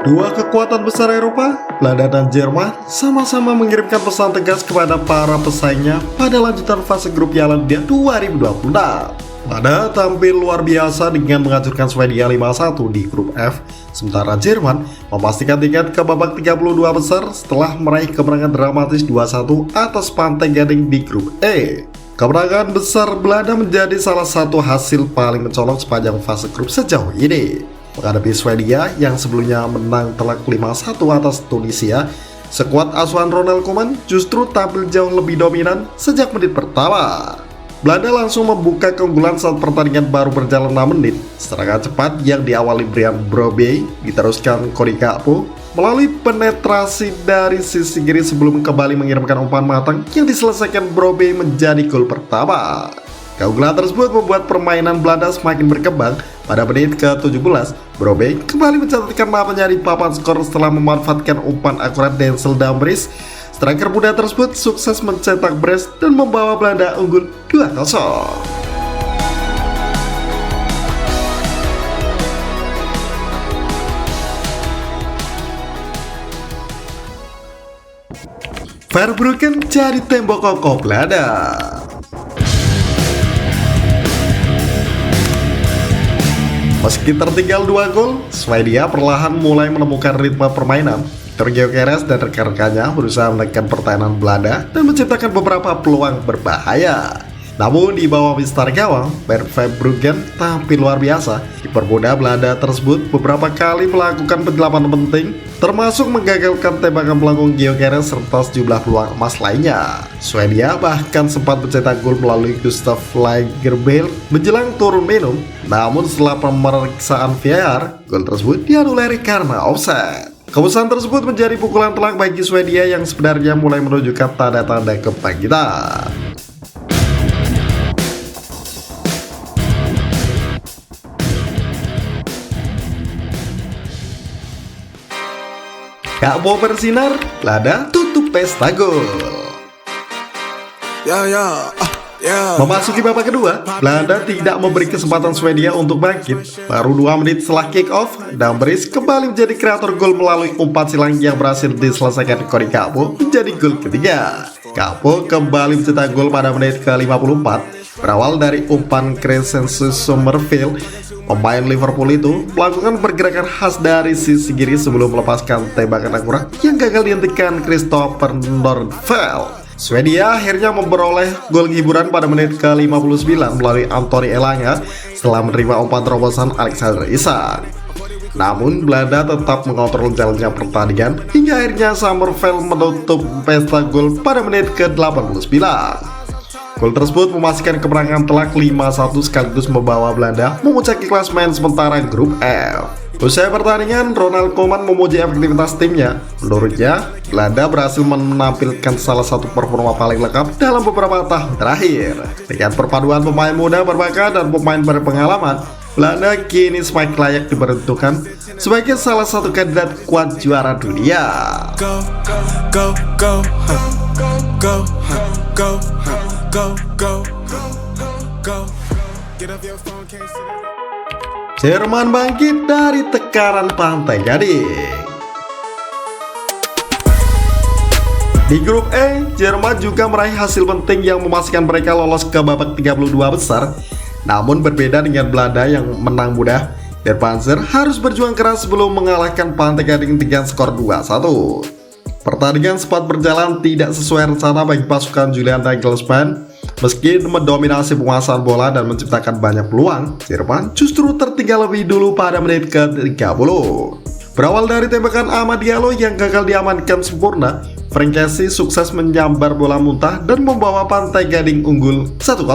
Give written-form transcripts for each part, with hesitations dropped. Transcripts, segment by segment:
Dua kekuatan besar Eropa, Belanda dan Jerman, sama-sama mengirimkan pesan tegas kepada para pesaingnya pada lanjutan fase grup Piala Dunia 2026. Belanda tampil luar biasa dengan menghancurkan Swedia 5-1 di grup F, sementara Jerman memastikan tiket ke babak 32 besar setelah meraih kemenangan dramatis 2-1 atas Pantai Gading di grup E. Kemenangan besar Belanda menjadi salah satu hasil paling mencolok sepanjang fase grup sejauh ini. Menghadapi Swedia yang sebelumnya menang telak 5-1 atas Tunisia, skuad asuhan Ronald Koeman justru tampil jauh lebih dominan sejak menit pertama. Belanda langsung membuka keunggulan saat pertandingan baru berjalan 6 menit. Serangan cepat yang diawali Brian Brobby diteruskan Cody Gakpo melalui penetrasi dari sisi kiri sebelum kembali mengirimkan umpan matang yang diselesaikan Brobby menjadi gol pertama. Keunggulan tersebut membuat permainan Belanda semakin berkembang. Pada menit ke-17, Brobby kembali mencatatkan namanya di papan skor setelah memanfaatkan umpan akurat Denzel Dumfries. Striker muda tersebut sukses mencetak brace dan membawa Belanda unggul 2-0. Verbruggen jadi tembok kokoh Belanda. Meski tertinggal 2 gol, Swedia perlahan mulai menemukan ritme permainan. Viktor Gyökeres dan rekan-rekannya berusaha menekan pertahanan Belanda dan menciptakan beberapa peluang berbahaya. Namun di bawah mistar gawang, Bert Verbruggen tampil luar biasa. Kiper muda Belanda tersebut beberapa kali melakukan penyelamatan penting, termasuk menggagalkan tembakan pelengkung Gyökeres serta sejumlah peluang emas lainnya. Swedia bahkan sempat mencetak gol melalui Gustav Lagerbielke menjelang turun minum. Namun setelah pemeriksaan VAR, gol tersebut dianulir karena offside. Keputusan tersebut menjadi pukulan telak bagi Swedia yang sebenarnya mulai menunjukkan tanda-tanda kebangkitan. Gakpo bersinar, Belanda tutup pesta gol. Memasuki babak kedua, Belanda tidak memberi kesempatan Swedia untuk bangkit. Baru 2 menit setelah kick off, Dumfries kembali menjadi kreator gol melalui umpan silang yang berhasil diselesaikan Cody Gakpo menjadi gol ketiga. Gakpo kembali mencetak gol pada menit ke-54, berawal dari umpan Crescencio Summerfield. Pemain Liverpool itu melakukan pergerakan khas dari sisi kiri sebelum melepaskan tembakan akurat yang gagal dihentikan Christopher Nordfeldt. Swedia akhirnya memperoleh gol hiburan pada menit ke-59 melalui Anthony Elanga setelah menerima umpan terobosan Alexander Isak. Namun Belanda tetap mengontrol jalannya pertandingan hingga akhirnya Summerfield menutup pesta gol pada menit ke-89. Gol tersebut memastikan kemenangan telak 5-1 sekaligus membawa Belanda memuncaki klasemen sementara grup F. Usai pertandingan, Ronald Koeman memuji efektivitas timnya. Menurutnya, Belanda berhasil menampilkan salah satu performa paling lengkap dalam beberapa tahun terakhir. Dengan perpaduan pemain muda berbakat dan pemain berpengalaman, Belanda kini semakin layak diperuntukkan sebagai salah satu kandidat kuat juara dunia. Jerman bangkit dari tekanan Pantai Gading. Di grup E, Jerman juga meraih hasil penting yang memastikan mereka lolos ke babak 32 besar. Namun berbeda dengan Belanda yang menang mudah, Der Panzer harus berjuang keras sebelum mengalahkan Pantai Gading dengan skor 2-1. Pertandingan sempat berjalan tidak sesuai rencana bagi pasukan Julian Nagelsmann. Meski mendominasi penguasaan bola dan menciptakan banyak peluang, Jerman justru tertinggal lebih dulu pada menit ke-30. Berawal dari tembakan Amad Diallo yang gagal diamankan sempurna, Frank Kessie sukses menyambar bola muntah dan membawa Pantai Gading unggul 1-0.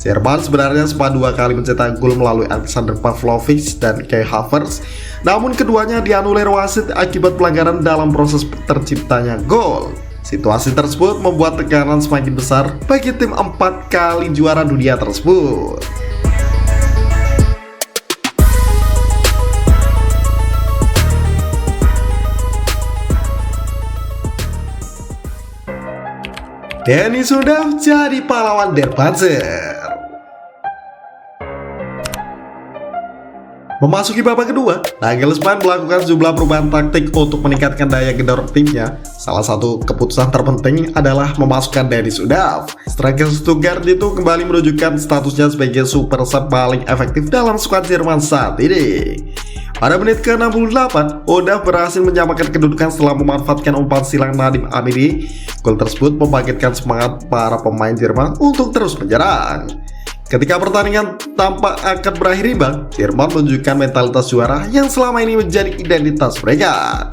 Jerman sebenarnya sempat 2 kali mencetak gol melalui Alexander Pavlovic dan Kai Havertz, namun keduanya dianulir wasit akibat pelanggaran dalam proses terciptanya gol. Situasi tersebut membuat tekanan semakin besar bagi tim 4 kali juara dunia tersebut. Dennis Undav jadi pahlawan Der Panzer. Memasuki babak kedua, Nagelsmann melakukan sejumlah perubahan taktik untuk meningkatkan daya gedor timnya. Salah satu keputusan terpenting adalah memasukkan Dennis Undav. Striker Stuttgart itu kembali menunjukkan statusnya sebagai super sub paling efektif dalam skuad Jerman saat ini. Pada menit ke-68, Undav berhasil menyamakan kedudukan setelah memanfaatkan umpan silang Nadim Amiri. Gol tersebut membangkitkan semangat para pemain Jerman untuk terus menyerang. Ketika pertandingan tampak akan berakhir imbang, Jerman menunjukkan mentalitas juara yang selama ini menjadi identitas mereka.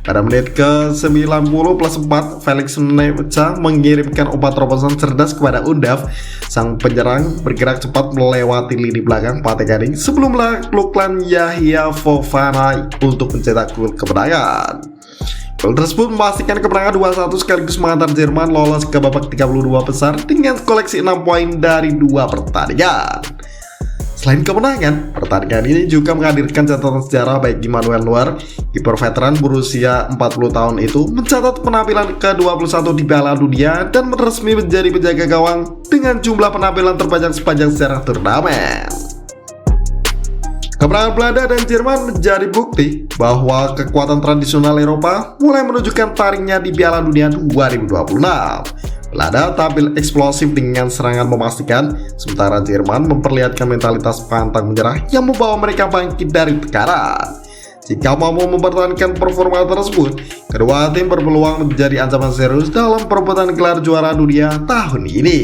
Pada menit ke-90+4, Felix Nemecha mengirimkan umpan terobosan cerdas kepada Undav. Sang penyerang bergerak cepat melewati lini belakang Pate Gading sebelum menaklukkan Yahya Fofana untuk mencetak gol kemenangan. Gol tersebut memastikan kemenangan 2-1 sekaligus mengantar Jerman lolos ke babak 32 besar dengan koleksi 6 poin dari 2 pertandingan. Selain kemenangan, pertandingan ini juga menghadirkan catatan sejarah baik Manuel Neuer, kiper veteran berusia 40 tahun itu mencatat penampilan ke-21 di Piala Dunia dan resmi menjadi penjaga gawang dengan jumlah penampilan terbanyak sepanjang sejarah turnamen. Kemenangan Belanda dan Jerman menjadi bukti bahwa kekuatan tradisional Eropa mulai menunjukkan taringnya di Piala Dunia 2026. Belanda tampil eksplosif dengan serangan memastikan, sementara Jerman memperlihatkan mentalitas pantang menyerah yang membawa mereka bangkit dari tekanan. Jika mampu mempertahankan performa tersebut, kedua tim berpeluang menjadi ancaman serius dalam perebutan gelar juara dunia tahun ini.